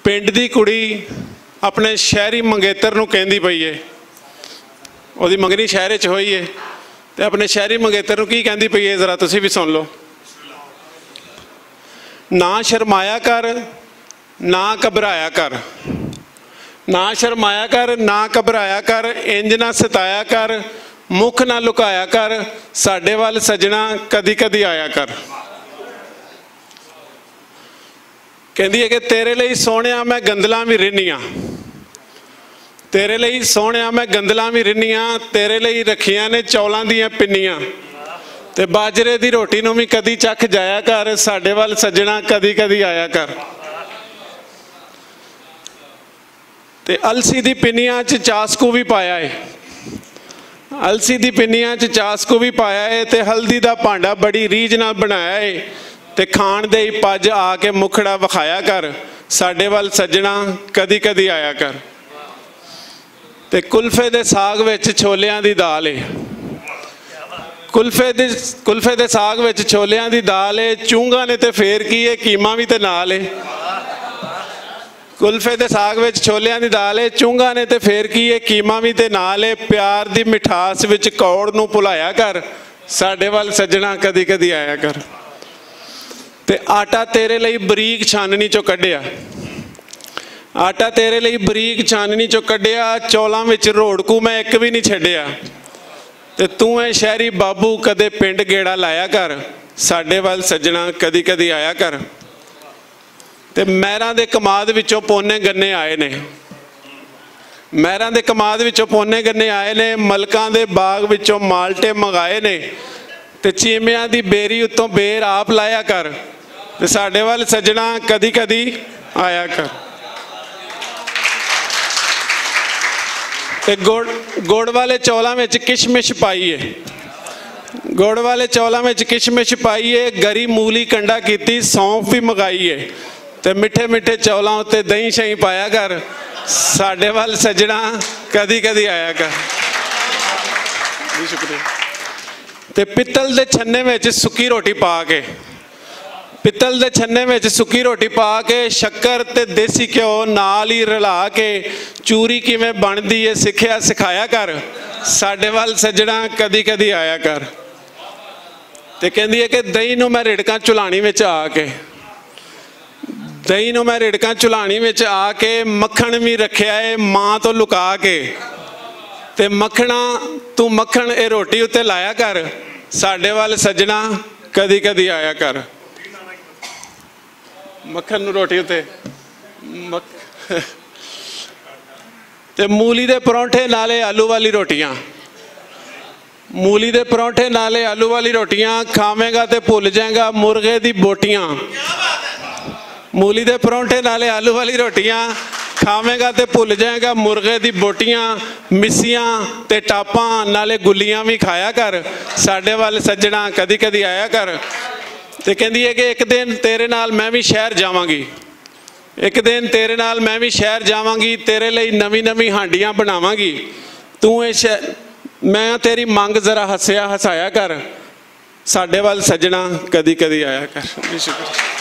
पिंड दी कुड़ी अपने शहरी मंगेतर नूं कहंदी पई है, उहदी मंगनी शहर च होई है, तो अपने शहरी मंगेतर नूं की कहंदी पई है, जरा तुसीं भी सुन लो। ना शर्माया कर ना घबराया कर, ना शर्माया कर ना घबराया कर, इंज ना सताया कर, मुख ना लुकाया कर, साडे वल सजना कदी कदी आया कर। कहंदी है कि तेरे लिए सोहणिया मैं गंदलां भी रिन्नियां, तेरे लिए सोहणिया मैं गंदलां भी रिन्नियां, तेरे लिए रखियां ने चौलां दियां पिन्नियां, ते बाजरे दी रोटी नूं भी कदी चख जाया कर, साडे वल सजना कदी कदी आया कर। ते अलसी दी पिन्नियां च चासकू भी पाया है, अलसी दी पिन्नियां च चासकू भी पाया है, ते हल्दी दा भांडा बड़ी रीझ नाल बनाया है, ते खाण दे पज आके मुखड़ा विखाया कर, साडे वल सजना कदी कदी आया कर। ते कुल्फे दे साग विच छोलियां दी दाल है, कुल्फे दे साग विच छोलियां दी दाल है, चूंगा ने ते फेर की है, कीमा भी ते नाल है। कुल्फे दे साग विच छोलियां दी दाल है, चूंगा ने ते फेर की है, कीमा भी ते नाल है, प्यार दी मिठास विच कौड़ नूं भुलाया कर, साडे वल सजना कदी कदी आया कर। ते आटा तेरे लिए बरीक छाननी चो कढ़िया, आटा तेरे लिए बरीक छाननी चो कढ़िया, चौलां विच रोड़कू मैं एक भी नहीं छड्डिया, ते तू है शहरी बाबू कदे पिंड गेड़ा लाया कर, साडे वल सजना कदी कदी आया कर। ते महरां दे कमाद विचों पोने गन्ने आए ने, महरां दे कमाद विचों पोने गन्ने आए ने, मलकां दे बाग विचों माल्टे मंगाए ने, ते चीमियां दी बेरी उत्तों बेर आप लाया कर, ते साडे वल सजना कदी कदी आया कर। ते गुड़ वाले चौलों में किशमिश पाई है, गुड़ वाले चौलों में किशमिश पाई है, गरी मूली कंडा की सौंफ भी मंगाई है, ते मिठे मिठे चौलों उत्ते दही शही पाया कर, साडे वल सजना कदी कदी आया कर। शुक्रिया। ते पित्तल दे छन्ने में सुक्की रोटी पा के, पित्तल दे छन्ने में सुक्की रोटी पा के, शक्कर ते देसी घ्यो नाल ही रला के, चूरी किवें बनदी है सिखिया सिखाया कर, साडे वल सजना कदी कदी आया कर। ते कहंदी है कि दही नूं मैं रिड़कां चुलाणी विच आके, दही नूं मैं रिड़कां चुलाणी विच आके, मक्खण भी रखिया है मां तो लुका के, ते मक्खणा तू मक्खण ए रोटी उत्ते लाया कर, साडे वल सजना कदी कदी आया कर। मक्खन नूं रोटी उत्ते ते मूली दे परौंठे नाले आलू वाली रोटियां, मूली दे परौंठे नाले आलू वाली रोटियां, खावेगा ते भुल जाएगा मुर्गे दी बोटियां, मूली दे परौंठे नाले आलू वाली रोटियां, खावेगा ते भुल जाएगा मुर्गे दी बोटियां, मिसियां ते टापां नाले गुलियां भी खाया कर, साडे वल सजना कदी कदी आया कर। ते कहंदी है कि एक दिन तेरे नाल मैं भी शहर जावांगी, एक दिन तेरे नाल मैं भी शहर जावांगी, तेरे लिए नवी नवी हांडियां बनावांगी, तू मैं तेरी मंग जरा हसिया हसाया कर, साडे वल सजना कदी कदी आया कर। शुक्रिया।